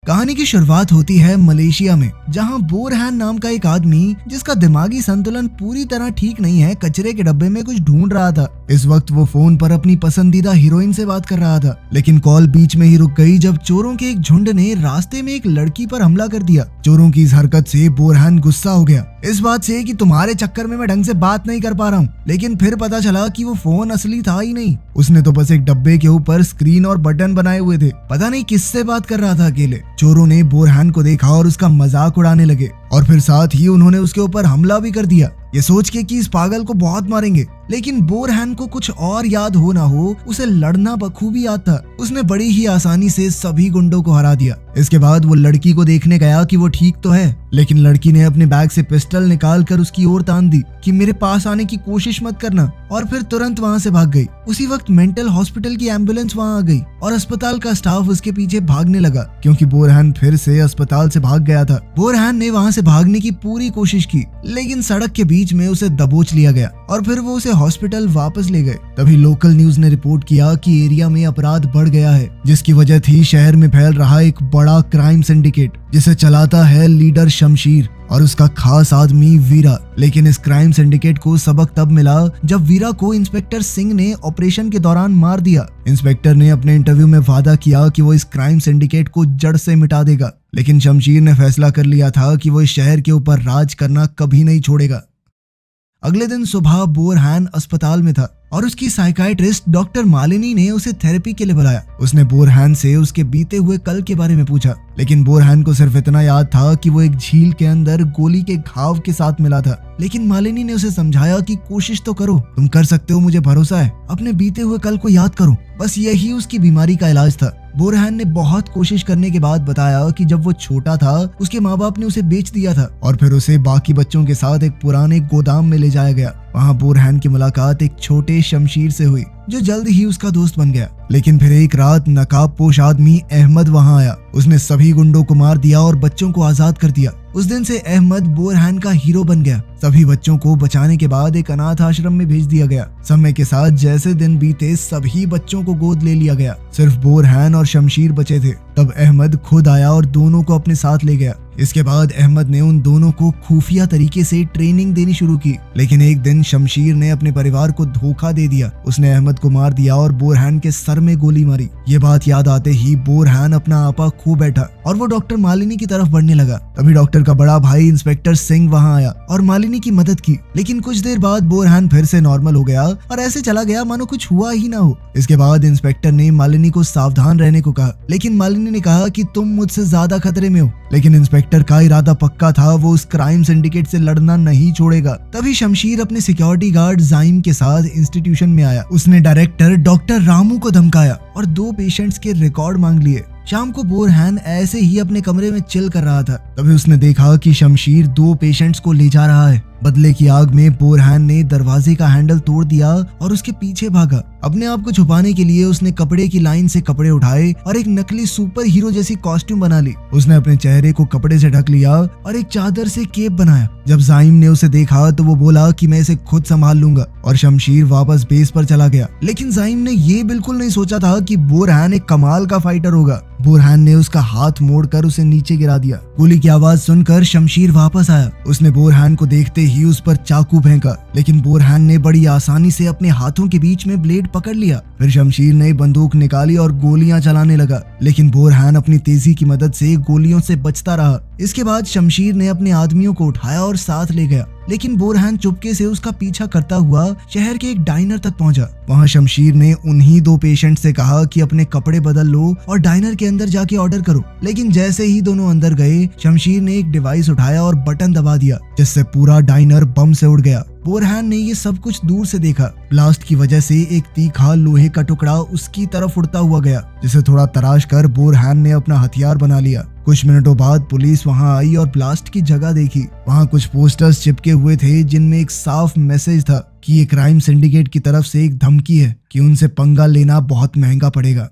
कहानी की शुरुआत होती है मलेशिया में, जहां बोरहान नाम का एक आदमी जिसका दिमागी संतुलन पूरी तरह ठीक नहीं है, कचरे के डब्बे में कुछ ढूंढ रहा था। इस वक्त वो फोन पर अपनी पसंदीदा हीरोइन से बात कर रहा था, लेकिन कॉल बीच में ही रुक गई जब चोरों के एक झुंड ने रास्ते में एक लड़की पर हमला कर दिया। चोरों की इस हरकत से बोरहान गुस्सा हो गया, इस बात से कि तुम्हारे चक्कर में मैं ढंग से बात नहीं कर पा रहा हूँ। लेकिन फिर पता चला कि वो फोन असली था ही नहीं, उसने तो बस एक डब्बे के ऊपर स्क्रीन और बटन बनाए हुए थे। पता नहीं किससे बात कर रहा था अकेले। चोरों ने बोरहान को देखा और उसका मजाक उड़ाने लगे और फिर साथ ही उन्होंने उसके ऊपर हमला भी कर दिया, ये सोच के कि इस पागल को बहुत मारेंगे। लेकिन बोरहान को कुछ और याद हो ना हो, उसे लड़ना बखूबी याद था। उसने बड़ी ही आसानी से सभी गुंडों को हरा दिया। इसके बाद वो लड़की को देखने गया कि वो ठीक तो है, लेकिन लड़की ने अपने बैग से पिस्टल निकाल कर उसकी ओर तान दी कि मेरे पास आने की कोशिश मत करना, और फिर तुरंत वहाँ से भाग गई। उसी वक्त मेंटल हॉस्पिटल की एम्बुलेंस वहाँ आ गई और अस्पताल का स्टाफ उसके पीछे भागने लगा, क्योंकि बोरहान फिर से अस्पताल से भाग गया था। बोरहान ने वहाँ से भागने की पूरी कोशिश की, लेकिन सड़क के बीच में उसे दबोच लिया गया और फिर वो उसे हॉस्पिटल वापस ले गए। तभी लोकल न्यूज ने रिपोर्ट किया कि एरिया में अपराध बढ़ गया है, जिसकी वजह थी शहर में फैल रहा एक बड़ा क्राइम सिंडिकेट जिसे चलाता है लीडर शमशीर और उसका खास आदमी वीरा। लेकिन इस क्राइम सिंडिकेट को सबक तब मिला जब वीरा को इंस्पेक्टर सिंह ने ऑपरेशन के दौरान मार दिया। इंस्पेक्टर ने अपने इंटरव्यू में वादा किया कि वो इस क्राइम सिंडिकेट को जड़ से मिटा देगा, लेकिन शमशीर ने फैसला कर लिया था कि वो इस शहर के ऊपर राज करना कभी नहीं छोड़ेगा। अगले दिन सुबह बोरहान अस्पताल में था और उसकी साइकाइट्रिस्ट डॉक्टर मालिनी ने उसे थेरेपी के लिए बुलाया। उसने बोरहान से उसके बीते हुए कल के बारे में पूछा, लेकिन बोरहान को सिर्फ इतना याद था कि वो एक झील के अंदर गोली के घाव के साथ मिला था। लेकिन मालिनी ने उसे समझाया कि कोशिश तो करो, तुम कर सकते हो, मुझे भरोसा है, अपने बीते हुए कल को याद करो। बस यही उसकी बीमारी का इलाज था। बोरहान ने बहुत कोशिश करने के बाद बताया कि जब वो छोटा था उसके माँ बाप ने उसे बेच दिया था और फिर उसे बाकी बच्चों के साथ एक पुराने गोदाम में ले जाया गया। वहाँ बोरहान की मुलाकात एक छोटे शमशीर से हुई जो जल्द ही उसका दोस्त बन गया। लेकिन फिर एक रात नकाबपोश आदमी अहमद वहाँ आया। उसने सभी गुंडों को मार दिया और बच्चों को आजाद कर दिया। उस दिन से अहमद बोरहान का हीरो बन गया। सभी बच्चों को बचाने के बाद एक अनाथ आश्रम में भेज दिया गया। समय के साथ जैसे दिन बीते सभी बच्चों को गोद ले लिया गया, सिर्फ बोरहान और शमशीर बचे थे। तब अहमद खुद आया और दोनों को अपने साथ ले गया। इसके बाद अहमद ने उन दोनों को खुफिया तरीके से ट्रेनिंग देनी शुरू की। लेकिन एक दिन शमशीर ने अपने परिवार को धोखा दे दिया। उसने अहमद को मार दिया और बोरहान के सर में गोली मारी। ये बात याद आते ही बोरहान अपना आपा खो बैठा और वो डॉक्टर मालिनी की तरफ बढ़ने लगा। तभी डॉक्टर का बड़ा भाई इंस्पेक्टर सिंह वहाँ आया और मालिनी की मदद की। लेकिन कुछ देर बाद बोरहान फिर से नॉर्मल हो गया और ऐसे चला गया मानो कुछ हुआ ही ना हो। इसके बाद इंस्पेक्टर ने मालिनी को सावधान रहने को कहा, लेकिन मालिनी ने कहा कि तुम मुझसे ज्यादा खतरे में हो। लेकिन इंस्पेक्टर का इरादा पक्का था, वो उस क्राइम सिंडिकेट से लड़ना नहीं छोड़ेगा। तभी शमशीर अपने सिक्योरिटी गार्ड जाइम के साथ इंस्टीट्यूशन में आया। उसने डायरेक्टर डॉक्टर रामू को धमकाया और 2 पेशेंट्स के रिकॉर्ड मांग लिए। शाम को बोरहान ऐसे ही अपने कमरे में चिल कर रहा था। तभी उसने देखा कि शमशीर 2 पेशेंट्स को ले जा रहा है। बदले की आग में बोरहान ने दरवाजे का हैंडल तोड़ दिया और उसके पीछे भागा। अपने आप को छुपाने के लिए उसने कपड़े की लाइन से कपड़े उठाए और एक नकली सुपर हीरो जैसी कॉस्ट्यूम बना ली। उसने अपने चेहरे को कपड़े से ढक लिया और एक चादर से केप बनाया। जब जाइम ने उसे देखा तो वो बोला कि मैं इसे खुद संभाल लूंगा और शमशीर वापस बेस पर चला गया। लेकिन जाइम ने ये बिल्कुल नहीं सोचा था कि बोरहान एक कमाल का फाइटर होगा। बोरहान ने उसका हाथ मोड़कर उसे नीचे गिरा दिया। गोली की आवाज सुनकर शमशीर वापस आया। उसने बोरहान को देखते ही उस पर चाकू फेंका, लेकिन बोरहान ने बड़ी आसानी से अपने हाथों के बीच में ब्लेड पकड़ लिया। फिर शमशीर ने बंदूक निकाली और गोलियां चलाने लगा, लेकिन बोरहान अपनी तेजी की मदद से गोलियों से बचता रहा। इसके बाद शमशीर ने अपने आदमियों को उठाया और साथ ले गया। लेकिन बोरहान चुपके से उसका पीछा करता हुआ शहर के एक डाइनर तक पहुंचा। वहां शमशीर ने उन्हीं 2 पेशेंट से कहा कि अपने कपड़े बदल लो और डाइनर के अंदर जाके ऑर्डर करो। लेकिन जैसे ही दोनों अंदर गए, शमशीर ने एक डिवाइस उठाया और बटन दबा दिया, जिससे पूरा डाइनर बम से उड़ गया। बोरहान ने ये सब कुछ दूर से देखा। ब्लास्ट की वजह से एक तीखा लोहे का टुकड़ा उसकी तरफ उड़ता हुआ गया, जिसे थोड़ा तराश कर बोरहान ने अपना हथियार बना लिया। कुछ मिनटों बाद पुलिस वहां आई और ब्लास्ट की जगह देखी। वहां कुछ पोस्टर्स चिपके हुए थे जिनमें एक साफ मैसेज था कि ये क्राइम सिंडिकेट की तरफ से एक धमकी है कि उनसे पंगा लेना बहुत महंगा पड़ेगा।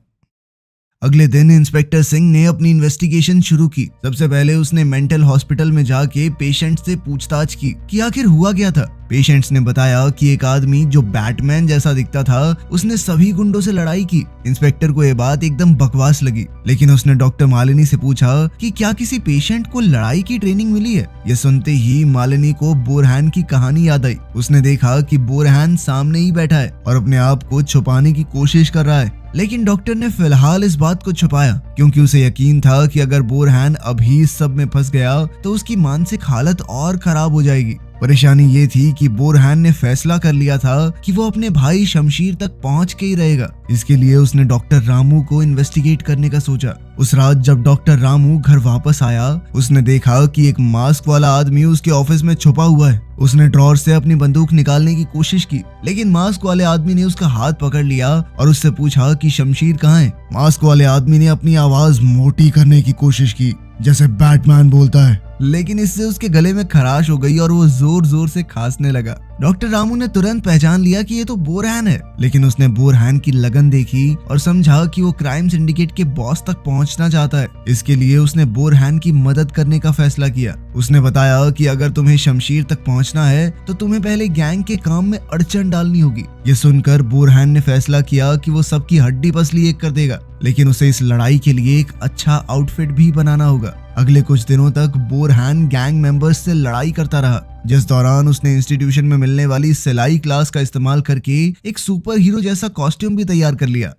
अगले दिन इंस्पेक्टर सिंह ने अपनी इन्वेस्टिगेशन शुरू की। सबसे पहले उसने मेंटल हॉस्पिटल में जाके पेशेंट से पूछताछ की कि आखिर हुआ क्या था। पेशेंट्स ने बताया कि एक आदमी जो बैटमैन जैसा दिखता था, उसने सभी गुंडों से लड़ाई की। इंस्पेक्टर को यह बात एकदम बकवास लगी, लेकिन उसने डॉक्टर मालिनी से पूछा कि क्या किसी पेशेंट को लड़ाई की ट्रेनिंग मिली है। ये सुनते ही मालिनी को बोरहैन की कहानी याद आई। उसने देखा कि बोरहैन सामने ही बैठा है और अपने आप को छुपाने की कोशिश कर रहा है, लेकिन डॉक्टर ने फिलहाल इस बात को छुपाया क्योंकि उसे यकीन था कि अगर बोरहैन अभी इस सब में फंस गया तो उसकी मानसिक हालत और खराब हो जाएगी। परेशानी ये थी कि बोरहैन ने फैसला कर लिया था कि वो अपने भाई शमशीर तक पहुंच के ही रहेगा। इसके लिए उसने डॉक्टर रामू को इन्वेस्टिगेट करने का सोचा। उस रात जब डॉक्टर रामू घर वापस आया, उसने देखा कि एक मास्क वाला आदमी उसके ऑफिस में छुपा हुआ है। उसने ड्रॉर से अपनी बंदूक निकालने की कोशिश की, लेकिन मास्क वाले आदमी ने उसका हाथ पकड़ लिया और उससे पूछा कि शमशीर कहाँ है। मास्क वाले आदमी ने अपनी आवाज मोटी करने की कोशिश की जैसे बैटमैन बोलता है, लेकिन इससे उसके गले में खराश हो गई और वो जोर जोर से खांसने लगा। डॉक्टर रामू ने तुरंत पहचान लिया कि ये तो बोरहैन है, लेकिन उसने बोरहैन की लगन देखी और समझा कि वो क्राइम सिंडिकेट के बॉस तक पहुंचना चाहता है। इसके लिए उसने बोरहैन की मदद करने का फैसला किया। उसने बताया कि अगर तुम्हें शमशीर तक पहुंचना है तो तुम्हें पहले गैंग के काम में अड़चन डालनी होगी। ये सुनकर बोरहैन ने फैसला किया कि वो सबकी हड्डी पसली एक कर देगा, लेकिन उसे इस लड़ाई के लिए एक अच्छा आउटफिट भी बनाना होगा। अगले कुछ दिनों तक बोरहैन गैंग मेंबर्स से लड़ाई करता रहा, जिस दौरान उसने इंस्टीट्यूशन में मिलने वाली सिलाई क्लास का इस्तेमाल करके एक सुपर हीरो जैसा कॉस्ट्यूम भी तैयार कर लिया।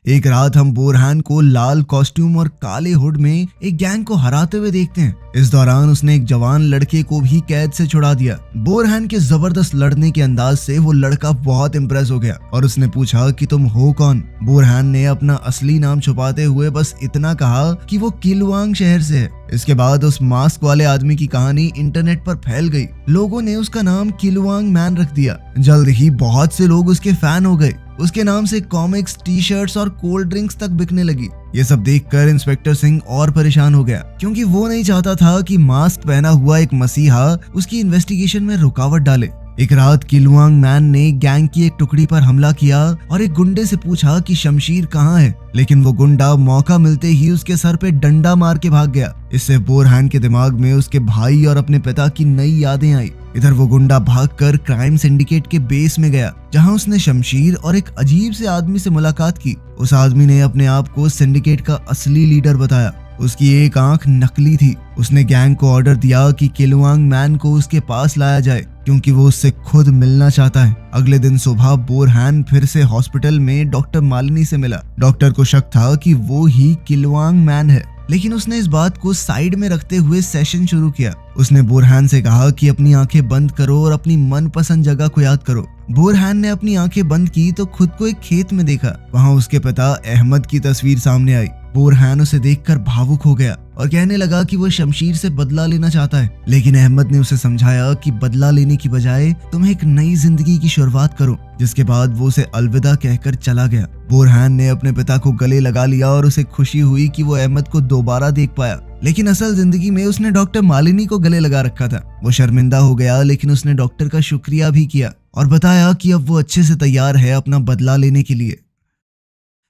एक रात हम बोरहैन को लाल कॉस्ट्यूम और काले हुड में एक गैंग को हराते हुए देखते हैं। इस दौरान उसने एक जवान लड़के को भी कैद से छुड़ा दिया। बोरहैन के जबरदस्त लड़ने के अंदाज से वो लड़का बहुत इम्प्रेस हो गया और उसने पूछा कि तुम हो कौन। बोरहैन ने अपना असली नाम छुपाते हुए बस इतना कहा कि वो किलवांग शहर से है। इसके बाद उस मास्क वाले आदमी की कहानी इंटरनेट पर फैल गई। लोगों ने उसका नाम किलवांग मैन रख दिया। जल्द ही बहुत से लोग उसके फैन हो गए। उसके नाम से कॉमिक्स, टी शर्ट्स और कोल्ड ड्रिंक्स तक बिकने लगी। ये सब देखकर इंस्पेक्टर सिंह और परेशान हो गया, क्योंकि वो नहीं चाहता था कि मास्क पहना हुआ एक मसीहा उसकी इन्वेस्टिगेशन में रुकावट डाले। एक रात किलवांग मैन ने गैंग की एक टुकड़ी पर हमला किया और एक गुंडे से पूछा कि शमशीर कहाँ है, लेकिन वो गुंडा मौका मिलते ही उसके सर पे डंडा मार के भाग गया। इससे बोरहैन के दिमाग में उसके भाई और अपने पिता की नई यादें आई। इधर वो गुंडा भागकर क्राइम सिंडिकेट के बेस में गया, जहां उसने शमशीर और एक अजीब से आदमी से मुलाकात की। उस आदमी ने अपने आप को सिंडिकेट का असली लीडर बताया। उसकी एक आंख नकली थी। उसने गैंग को ऑर्डर दिया कि किलवांग मैन को उसके पास लाया जाए, क्योंकि वो उससे खुद मिलना चाहता है। अगले दिन सुबह बोरहैन फिर से हॉस्पिटल में डॉक्टर मालिनी से मिला। डॉक्टर को शक था कि वो ही किलवांग मैन है, लेकिन उसने इस बात को साइड में रखते हुए सेशन शुरू किया। उसने बोरहैन से कहा कि अपनी आंखें बंद करो और अपनी मनपसंद जगह को याद करो। बोरहैन ने अपनी आंखें बंद की तो खुद को एक खेत में देखा। वहां उसके पिता अहमद की तस्वीर सामने आई। बोरहैन उसे देखकर भावुक हो गया और कहने लगा कि वो शमशीर से बदला लेना चाहता है, लेकिन अहमद ने उसे समझाया कि बदला लेने की बजाय तुम्हें एक नई जिंदगी की शुरुआत करो। जिसके बाद वो उसे अलविदा कहकर चला गया। बोरहैन ने अपने पिता को गले लगा लिया और उसे खुशी हुई कि वो अहमद को दोबारा देख पाया, लेकिन असल जिंदगी में उसने डॉक्टर मालिनी को गले लगा रखा था। वो शर्मिंदा हो गया, लेकिन उसने डॉक्टर का शुक्रिया भी किया और बताया कि अब वो अच्छे से तैयार है अपना बदला लेने के लिए।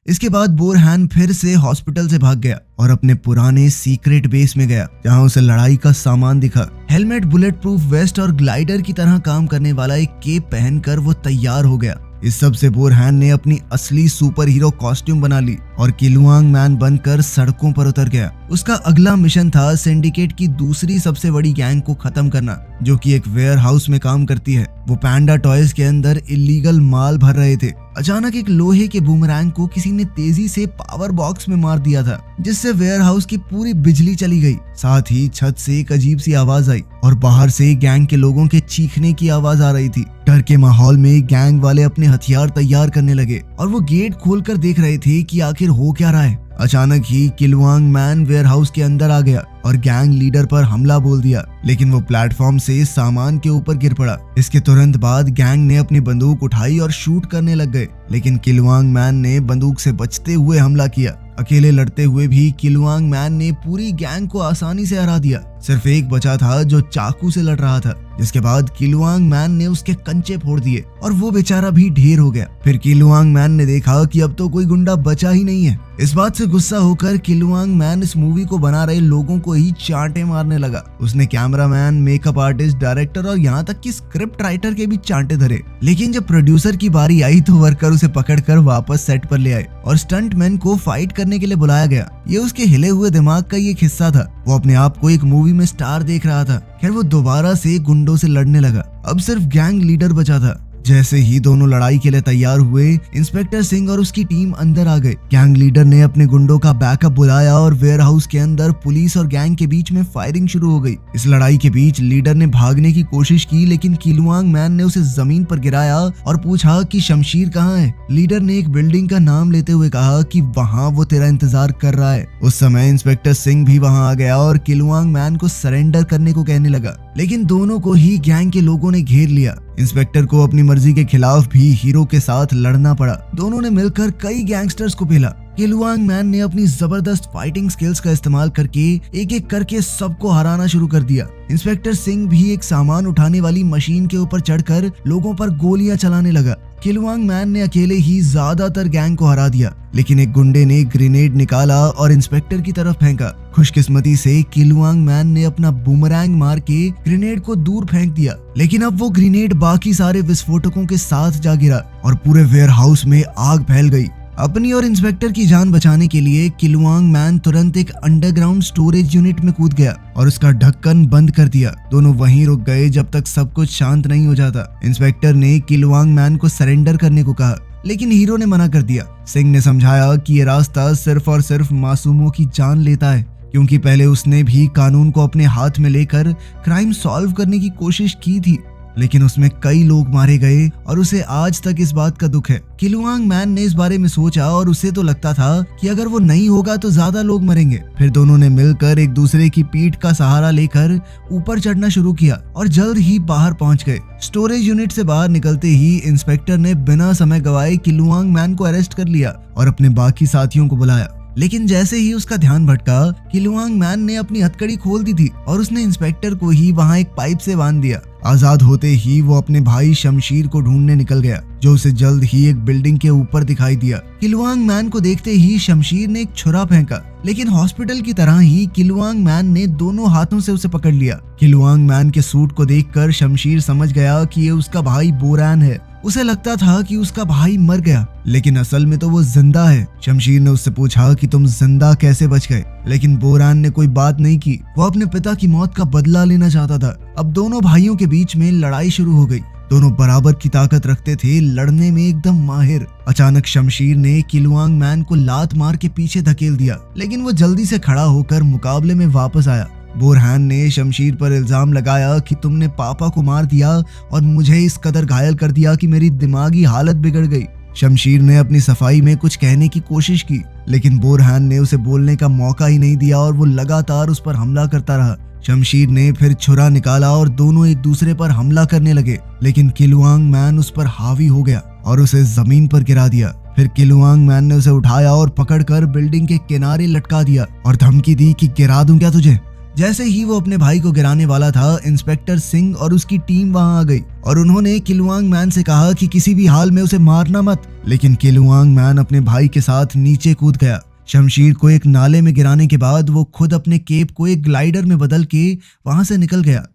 इसके बाद बोरहैन फिर से हॉस्पिटल से भाग गया और अपने पुराने सीक्रेट बेस में गया, जहां उसे लड़ाई का सामान दिखा। हेलमेट, बुलेट प्रूफ वेस्ट और ग्लाइडर की तरह काम करने वाला एक केप पहनकर वो तैयार हो गया। इस सब से बोरहैन ने अपनी असली सुपर हीरो कॉस्ट्यूम बना ली और किलवांग मैन बनकर सड़कों पर उतर गया। उसका अगला मिशन था सिंडिकेट की दूसरी सबसे बड़ी गैंग को खत्म करना, जो कि एक वेयर हाउस में काम करती है। वो पैंडा टॉयज के अंदर इलीगल माल भर रहे थे। अचानक एक लोहे के बूमरैंग को किसी ने तेजी से पावर बॉक्स में मार दिया था, जिससे वेयर हाउस की पूरी बिजली चली गई। साथ ही छत से एक अजीब सी आवाज आई और बाहर से गैंग के लोगों के चीखने की आवाज आ रही थी। डर के माहौल में गैंग वाले अपने हथियार तैयार करने लगे और वो गेट खोलकर देख रहे थे कि आखिर हो क्या रहा है। अचानक ही किलवांग मैन वेयर हाउस के अंदर आ गया और गैंग लीडर पर हमला बोल दिया, लेकिन वो प्लेटफॉर्म से सामान के ऊपर गिर पड़ा। इसके तुरंत बाद गैंग ने अपनी बंदूक उठाई और शूट करने लग गए, लेकिन किलवांग मैन ने बंदूक से बचते हुए हमला किया। अकेले लड़ते हुए भी किलवांग मैन ने पूरी गैंग को आसानी से हरा दिया। सिर्फ एक बचा था जो चाकू से लड़ रहा था, जिसके बाद किलुआंग मैन ने उसके कंचे फोड़ दिए और वो बेचारा भी ढेर हो गया। फिर किलुआंग मैन ने देखा कि अब तो कोई गुंडा बचा ही नहीं है। इस बात से गुस्सा होकर किलुआंग मैन इस मूवी को बना रहे लोगों को ही चांटे मारने लगा। उसने कैमरामैन, मेकअप आर्टिस्ट, डायरेक्टर और यहाँ तक कि स्क्रिप्ट राइटर के भी चांटे धरे। लेकिन जब प्रोड्यूसर की बारी आई तो वर्कर उसे पकड़कर वापस सेट पर ले आए और स्टंटमैन को फाइट करने के लिए बुलाया गया। ये उसके हिले हुए दिमाग का एक हिस्सा था। वो अपने आप को एक मूवी में स्टार देख रहा था। खैर वो दोबारा से गुंडों से लड़ने लगा। अब सिर्फ गैंग लीडर बचा था। जैसे ही दोनों लड़ाई के लिए तैयार हुए, इंस्पेक्टर सिंह और उसकी टीम अंदर आ गए। गैंग लीडर ने अपने गुंडों का बैकअप बुलाया और वेयरहाउस के अंदर पुलिस और गैंग के बीच में फायरिंग शुरू हो गई। इस लड़ाई के बीच लीडर ने भागने की कोशिश की, लेकिन किलुआंग मैन ने उसे जमीन पर गिराया और पूछा कि शमशीर कहाँ है। लीडर ने एक बिल्डिंग का नाम लेते हुए कहा कि वहाँ वो तेरा इंतजार कर रहा है। उस समय इंस्पेक्टर सिंह भी वहाँ आ गया और किलुआंग मैन को सरेंडर करने को कहने लगा, लेकिन दोनों को ही गैंग के लोगों ने घेर लिया। इंस्पेक्टर को अपनी मर्जी के खिलाफ भी हीरो के साथ लड़ना पड़ा। दोनों ने मिलकर कई गैंगस्टर्स को पेला। किलुआंग मैन ने अपनी जबरदस्त फाइटिंग स्किल्स का इस्तेमाल करके एक एक करके सबको हराना शुरू कर दिया। इंस्पेक्टर सिंह भी एक सामान उठाने वाली मशीन के ऊपर चढ़कर लोगों पर गोलियां चलाने लगा। किलुआंग मैन ने अकेले ही ज्यादातर गैंग को हरा दिया, लेकिन एक गुंडे ने ग्रेनेड निकाला और इंस्पेक्टर की तरफ फेंका। खुशकिस्मती से किलुआंग मैन ने अपना बूमरैंग मार के ग्रेनेड को दूर फेंक दिया, लेकिन अब वो ग्रेनेड बाकी सारे विस्फोटकों के साथ जा गिरा और पूरे वेयरहाउस में आग फैल गई। अपनी और इंस्पेक्टर की जान बचाने के लिए किलुआंग मैन तुरंत एक अंडरग्राउंड स्टोरेज यूनिट में कूद गया और उसका ढक्कन बंद कर दिया। दोनों वहीं रुक गए जब तक सब कुछ शांत नहीं हो जाता। इंस्पेक्टर ने किलुआंग मैन को सरेंडर करने को कहा, लेकिन हीरो ने मना कर दिया। सिंह ने समझाया कि ये रास्ता सिर्फ और सिर्फ मासूमों की जान लेता है, क्योंकि पहले उसने भी कानून को अपने हाथ में लेकर क्राइम सॉल्व करने की कोशिश की थी, लेकिन उसमें कई लोग मारे गए और उसे आज तक इस बात का दुख है। किलुआंग मैन ने इस बारे में सोचा और उसे तो लगता था कि अगर वो नहीं होगा तो ज्यादा लोग मरेंगे। फिर दोनों ने मिलकर एक दूसरे की पीठ का सहारा लेकर ऊपर चढ़ना शुरू किया और जल्द ही बाहर पहुंच गए। स्टोरेज यूनिट से बाहर निकलते ही इंस्पेक्टर ने बिना समय गवाए किलुआंग मैन को अरेस्ट कर लिया और अपने बाकी साथियों को बुलाया। लेकिन जैसे ही उसका ध्यान भटका, किलुआंग मैन ने अपनी हथकड़ी खोल दी थी और उसने इंस्पेक्टर को ही वहां एक पाइप से बांध दिया। आजाद होते ही वो अपने भाई शमशीर को ढूंढने निकल गया, जो उसे जल्द ही एक बिल्डिंग के ऊपर दिखाई दिया। किलुआंग मैन को देखते ही शमशीर ने एक छुरा फेंका, लेकिन हॉस्पिटल की तरह ही किलुआंग मैन ने दोनों हाथों से उसे पकड़ लिया। किलुआंग मैन के सूट को देखकर शमशीर समझ गया कि ये उसका भाई बोरान है। उसे लगता था कि उसका भाई मर गया, लेकिन असल में तो वो जिंदा है। शमशीर ने उससे पूछा कि तुम जिंदा कैसे बच गए, लेकिन बोरान ने कोई बात नहीं की। वो अपने पिता की मौत का बदला लेना चाहता था। अब दोनों भाइयों के बीच में लड़ाई शुरू हो गई। दोनों बराबर की ताकत रखते थे, लड़ने में एकदम माहिर। अचानक शमशीर ने किलुआंग मैन को लात मार के पीछे धकेल दिया, लेकिन वो जल्दी से खड़ा होकर मुकाबले में वापस आया। बोरहान ने शमशीर पर इल्जाम लगाया कि तुमने पापा को मार दिया और मुझे इस कदर घायल कर दिया कि मेरी दिमागी हालत बिगड़ गई। शमशीर ने अपनी सफाई में कुछ कहने की कोशिश की, लेकिन बोरहान ने उसे बोलने का मौका ही नहीं दिया और वो लगातार उस पर हमला करता रहा। शमशीर ने फिर छुरा निकाला और दोनों एक दूसरे पर हमला करने लगे, लेकिन किलुआंग मैन उस पर हावी हो गया और उसे जमीन पर गिरा दिया। फिर किलुआंग मैन ने उसे उठाया और पकड़कर बिल्डिंग के किनारे लटका दिया और धमकी दी कि गिरा दूं क्या तुझे। जैसे ही वो अपने भाई को गिराने वाला था, इंस्पेक्टर सिंह और उसकी टीम वहां आ गई और उन्होंने किलुआंग मैन से कहा कि किसी भी हाल में उसे मारना मत। लेकिन किलुआंग मैन अपने भाई के साथ नीचे कूद गया। शमशीर को एक नाले में गिराने के बाद वो खुद अपने केप को एक ग्लाइडर में बदल के वहां से निकल गया।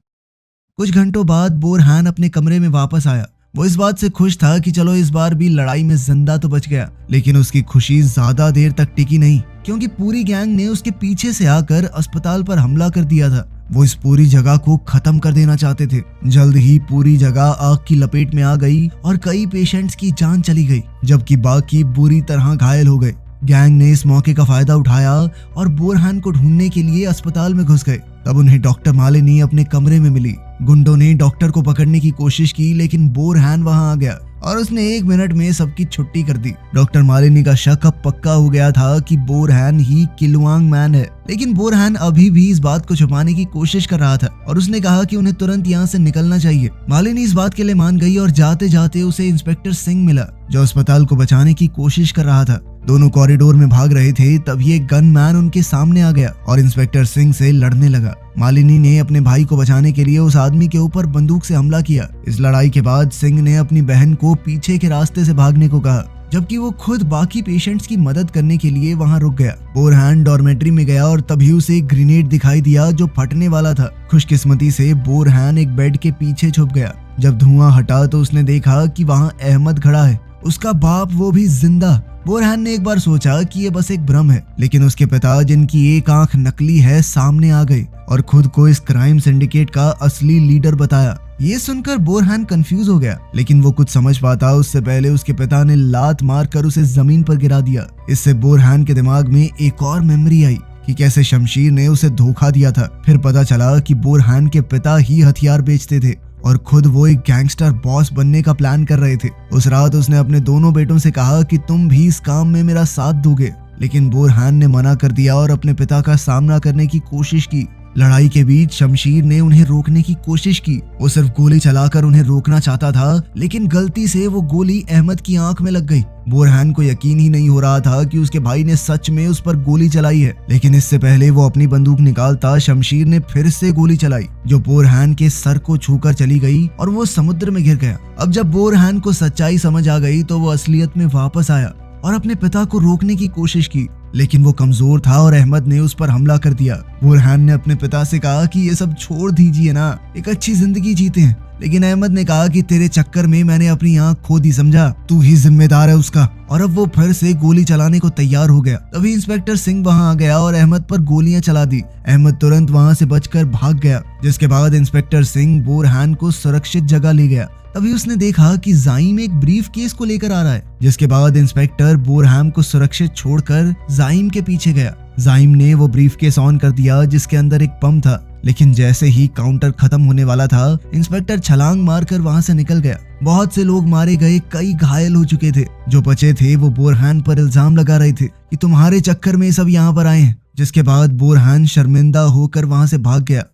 कुछ घंटों बाद बोरहान अपने कमरे में वापस आया। वो इस बात से खुश था कि चलो इस बार भी लड़ाई में जिंदा तो बच गया, लेकिन उसकी खुशी ज्यादा देर तक टिकी नहीं, क्योंकि पूरी गैंग ने उसके पीछे से आकर अस्पताल पर हमला कर दिया था। वो इस पूरी जगह को खत्म कर देना चाहते थे। जल्द ही पूरी जगह आग की लपेट में आ गई और कई पेशेंट्स की जान चली गई, जबकि बाकी बुरी तरह घायल हो गए। गैंग ने इस मौके का फायदा उठाया और बोरहान को ढूंढने के लिए अस्पताल में घुस गए। तब उन्हें डॉक्टर मालिनी अपने कमरे में मिली। गुंडों ने डॉक्टर को पकड़ने की कोशिश की, लेकिन बोरहान वहां आ गया और उसने 1 मिनट में सबकी छुट्टी कर दी। डॉक्टर मालिनी का शक अब पक्का हो गया था कि बोरहान ही किलुआंग मैन है, लेकिन बोरहान अभी भी इस बात को छुपाने की कोशिश कर रहा था और उसने कहा कि उन्हें तुरंत यहाँ से निकलना चाहिए। मालिनी इस बात के लिए मान गई और जाते जाते उसे इंस्पेक्टर सिंह मिला, जो अस्पताल को बचाने की कोशिश कर रहा था। दोनों कॉरिडोर में भाग रहे थे, तभी एक गन मैन उनके सामने आ गया और इंस्पेक्टर सिंह से लड़ने लगा। मालिनी ने अपने भाई को बचाने के लिए उस आदमी के ऊपर बंदूक से हमला किया। इस लड़ाई के बाद सिंह ने अपनी बहन को पीछे के रास्ते से भागने को कहा, जबकि वो खुद बाकी पेशेंट्स की मदद करने के लिए वहां रुक गया। बोरहान डॉर्मेट्री में गया और तभी उसे एक ग्रेनेड दिखाई दिया जो फटने वाला था। खुशकिस्मती से बोरहान एक बेड के पीछे छुप गया। जब धुआं हटा तो उसने देखा कि वहां अहमद खड़ा है, उसका बाप, वो भी जिंदा। बोरहान ने एक बार सोचा कि ये बस एक भ्रम है, लेकिन उसके पिता, जिनकी एक आंख नकली है, सामने आ गए और खुद को इस क्राइम सिंडिकेट का असली लीडर बताया। ये सुनकर बोरहान कंफ्यूज हो गया, लेकिन वो कुछ समझ पाता उससे पहले उसके पिता ने लात मारकर उसे जमीन पर गिरा दिया। इससे बोरहान के दिमाग में एक और मेमोरी आई कि कैसे शमशीर ने उसे धोखा दिया था। फिर पता चला कि बोरहान के पिता ही हथियार बेचते थे और खुद वो एक गैंगस्टर बॉस बनने का प्लान कर रहे थे। उस रात उसने अपने दोनों बेटों से कहा कि तुम भी इस काम में मेरा साथ दोगे, लेकिन बोरहान ने मना कर दिया और अपने पिता का सामना करने की कोशिश की। लड़ाई के बीच शमशीर ने उन्हें रोकने की कोशिश की। वो सिर्फ गोली चलाकर उन्हें रोकना चाहता था, लेकिन गलती से वो गोली अहमद की आंख में लग गई। बोरहान को यकीन ही नहीं हो रहा था कि उसके भाई ने सच में उस पर गोली चलाई है, लेकिन इससे पहले वो अपनी बंदूक निकालता शमशीर ने फिर से गोली चलाई, जो बोरहान के सर को छूकर चली गई और वो समुद्र में गिर गया। अब जब बोरहान को सच्चाई समझ आ गई तो वो असलियत में वापस आया और अपने पिता को रोकने की कोशिश की, लेकिन वो कमजोर था और अहमद ने उस पर हमला कर दिया। बोरहान ने अपने पिता से कहा कि ये सब छोड़ दीजिए ना, एक अच्छी जिंदगी जीते हैं, लेकिन अहमद ने कहा कि तेरे चक्कर में मैंने अपनी आंख खो दी, समझा, तू ही जिम्मेदार है उसका। और अब वो फिर से गोली चलाने को तैयार हो गया। तभी इंस्पेक्टर सिंह वहां आ गया और अहमद पर गोलियां चला दी। अहमद तुरंत वहां से बचकर भाग गया, जिसके बाद इंस्पेक्टर सिंह बोरहान को सुरक्षित जगह ले गया। तभी उसने देखा कि जाइम एक ब्रीफ केस को लेकर आ रहा है, जिसके बाद इंस्पेक्टर बोरहान को सुरक्षित छोड़कर जाइम के पीछे गया। जाइम ने वो ब्रीफ केस ऑन कर दिया जिसके अंदर एक पंप था, लेकिन जैसे ही काउंटर खत्म होने वाला था, इंस्पेक्टर छलांग मारकर वहां से निकल गया। बहुत से लोग मारे गए, कई घायल हो चुके थे। जो बचे थे वो बोरहान पर इल्जाम लगा रहे थे कि तुम्हारे चक्कर में सब यहाँ पर आए हैं, जिसके बाद बोरहान शर्मिंदा होकर वहां से भाग गया।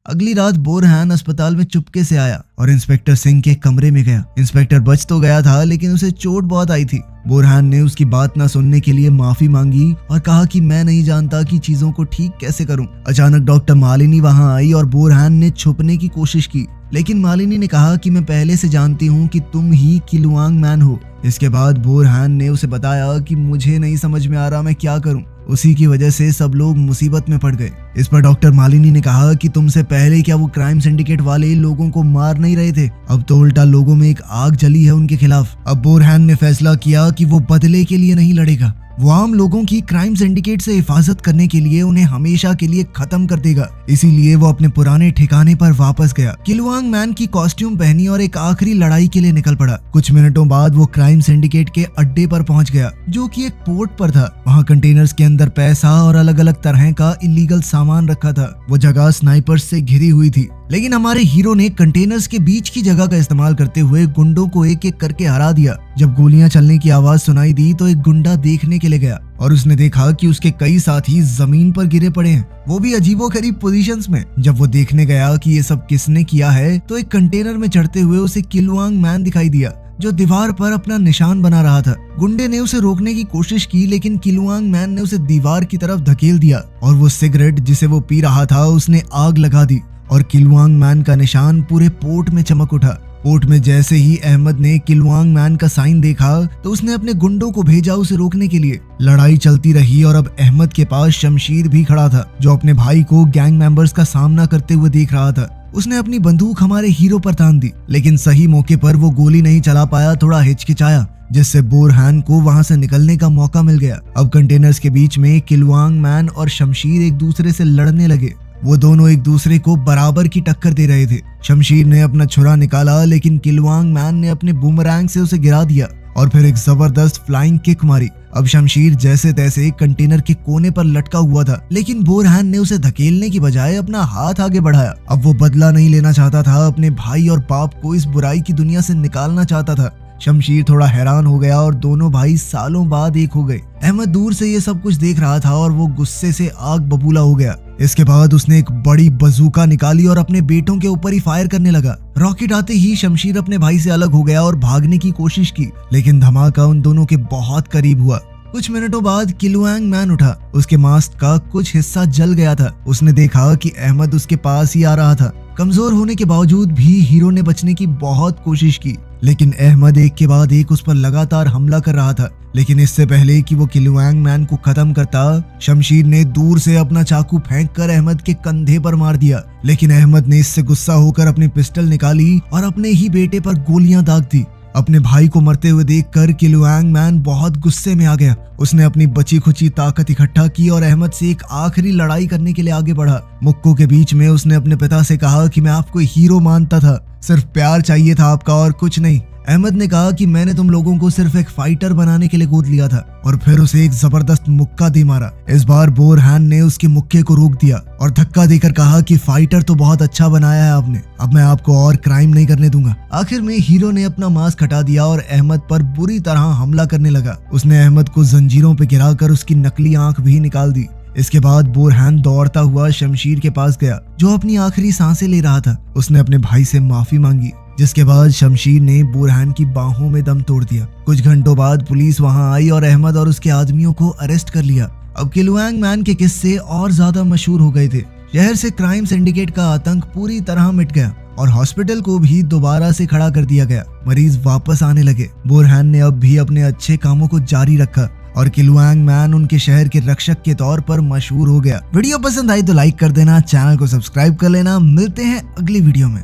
अगली रात बोरहान अस्पताल में चुपके से आया और इंस्पेक्टर सिंह के कमरे में गया। इंस्पेक्टर बच तो गया था, लेकिन उसे चोट बहुत आई थी। बोरहान ने उसकी बात न सुनने के लिए माफी मांगी और कहा कि मैं नहीं जानता कि चीजों को ठीक कैसे करूं। अचानक डॉक्टर मालिनी वहां आई और बोरहान ने छुपने की कोशिश की, लेकिन मालिनी ने कहा कि मैं पहले से जानती हूं कि तुम ही किलुआंग मैन हो। इसके बाद बोरहान ने उसे बताया कि मुझे नहीं समझ में आ रहा मैं क्या करूं, उसी की वजह से सब लोग मुसीबत में पड़ गए। इस पर डॉक्टर मालिनी ने कहा कि तुमसे पहले क्या वो क्राइम सिंडिकेट वाले लोगों को मार नहीं रहे थे, अब तो उल्टा लोगों में एक आग जली है उनके खिलाफ। अब बोरहान ने फैसला किया कि वो बदले के लिए नहीं लड़ेगा, वो आम लोगों की क्राइम सिंडिकेट से हिफाजत करने के लिए उन्हें हमेशा के लिए खत्म कर देगा। इसीलिए वो अपने पुराने ठिकाने पर वापस गया, किलुआंग मैन की कॉस्ट्यूम पहनी और एक आखिरी लड़ाई के लिए निकल पड़ा। कुछ मिनटों बाद वो क्राइम सिंडिकेट के अड्डे पर पहुंच गया, जो कि एक पोर्ट पर था। वहां कंटेनर्स के अंदर पैसा और अलग अलग तरह का इलीगल सामान रखा था। वो जगह स्नाइपर्स से घिरी हुई थी, लेकिन हमारे हीरो ने कंटेनर्स के बीच की जगह का इस्तेमाल करते हुए गुंडों को एक एक करके हरा दिया। जब गोलियां चलने की आवाज सुनाई दी तो एक गुंडा देखने के लिए गया और उसने देखा कि उसके कई साथी जमीन पर गिरे पड़े हैं, वो भी अजीबोगरीब पोजीशंस में। जब वो देखने गया कि ये सब किसने किया है तो एक कंटेनर में चढ़ते हुए उसे किलुआंग मैन दिखाई दिया, जो दीवार पर अपना निशान बना रहा था। गुंडे ने उसे रोकने की कोशिश की, लेकिन किलुआंग मैन ने उसे दीवार की तरफ धकेल दिया और वो सिगरेट जिसे वो पी रहा था उसने आग लगा दी और किलुआंग मैन का निशान पूरे पोर्ट में चमक उठा। पोर्ट में जैसे ही अहमद ने किलुआंग मैन का साइन देखा तो उसने अपने गुंडों को भेजा उसे रोकने के लिए। लड़ाई चलती रही और अब अहमद के पास शमशीर भी खड़ा था, जो अपने भाई को गैंग मेंबर्स का सामना करते हुए देख रहा था। उसने अपनी बंदूक हमारे हीरो पर तान दी, लेकिन सही मौके पर वो गोली नहीं चला पाया, थोड़ा हिचकिचाया, जिससे बोरहान को वहां से निकलने का मौका मिल गया। अब कंटेनर्स के बीच में किलुआंग मैन और शमशीर एक दूसरे से लड़ने लगे। वो दोनों एक दूसरे को बराबर की टक्कर दे रहे थे। शमशीर ने अपना छुरा निकाला, लेकिन किलुआंग मैन ने अपने बूमरैंग से उसे गिरा दिया और फिर एक जबरदस्त फ्लाइंग किक मारी। अब शमशीर जैसे तैसे कंटेनर के कोने पर लटका हुआ था, लेकिन बोरहान ने उसे धकेलने की बजाय अपना हाथ आगे बढ़ाया। अब वो बदला नहीं लेना चाहता था, अपने भाई और बाप को इस बुराई की दुनिया से निकालना चाहता था। शमशीर थोड़ा हैरान हो गया और दोनों भाई सालों बाद एक हो गए। अहमद दूर से ये सब कुछ देख रहा था और वो गुस्से से आग बबूला हो गया। इसके बाद उसने एक बड़ी बजूका निकाली और अपने बेटों के ऊपर ही फायर करने लगा। रॉकेट आते ही शमशीर अपने भाई से अलग हो गया और भागने की कोशिश की, लेकिन धमाका उन दोनों के बहुत करीब हुआ। कुछ मिनटों बाद किलुआंग मैन उठा। उसके मास्क का कुछ हिस्सा जल गया था। उसने देखा कि अहमद उसके पास ही आ रहा था। कमजोर होने के बावजूद भी हीरो ने बचने की बहुत कोशिश की, लेकिन अहमद एक के बाद एक उस पर लगातार हमला कर रहा था। लेकिन इससे पहले कि वो किलुआंग मैन को खत्म करता, शमशीर ने दूर से अपना चाकू फेंककर अहमद के कंधे पर मार दिया। लेकिन अहमद ने इससे गुस्सा होकर अपनी पिस्टल निकाली और अपने ही बेटे पर गोलियां दाग दी। अपने भाई को मरते हुए देखकर किलुआंग मैन बहुत गुस्से में आ गया। उसने अपनी बची खुची ताकत इकट्ठा की और अहमद से एक आखिरी लड़ाई करने के लिए आगे बढ़ा। मुक्कों के बीच में उसने अपने पिता से कहा कि मैं आपको हीरो मानता था, सिर्फ प्यार चाहिए था आपका और कुछ नहीं। अहमद ने कहा कि मैंने तुम लोगों को सिर्फ एक फाइटर बनाने के लिए गोद लिया था, और फिर उसे एक जबरदस्त मुक्का दे मारा। इस बार बोरहान ने उसके मुक्के को रोक दिया और धक्का देकर कहा कि फाइटर तो बहुत अच्छा बनाया है आपने, अब मैं आपको और क्राइम नहीं करने दूंगा। आखिर में हीरो ने अपना मास्क हटा दिया और अहमद पर बुरी तरह हमला करने लगा। उसने अहमद को जंजीरों पे गिराकर उसकी नकली आंख भी निकाल दी। इसके बाद बोरहान दौड़ता हुआ शमशीर के पास गया, जो अपनी आखिरी सांसें ले रहा था। उसने अपने भाई से माफी मांगी, जिसके बाद शमशीर ने बोरहान की बाहों में दम तोड़ दिया। कुछ घंटों बाद पुलिस वहां आई और अहमद और उसके आदमियों को अरेस्ट कर लिया। अब किलुआंग मैन के किस्से और ज्यादा मशहूर हो गए थे। शहर से क्राइम सिंडिकेट का आतंक पूरी तरह मिट गया और हॉस्पिटल को भी दोबारा से खड़ा कर दिया गया। मरीज वापस आने लगे। बोरहान ने अब भी अपने अच्छे कामों को जारी रखा और किलुआंग मैन उनके शहर के रक्षक के तौर पर मशहूर हो गया। वीडियो पसंद आई तो लाइक कर देना, चैनल को सब्सक्राइब कर लेना। मिलते हैं अगली वीडियो में।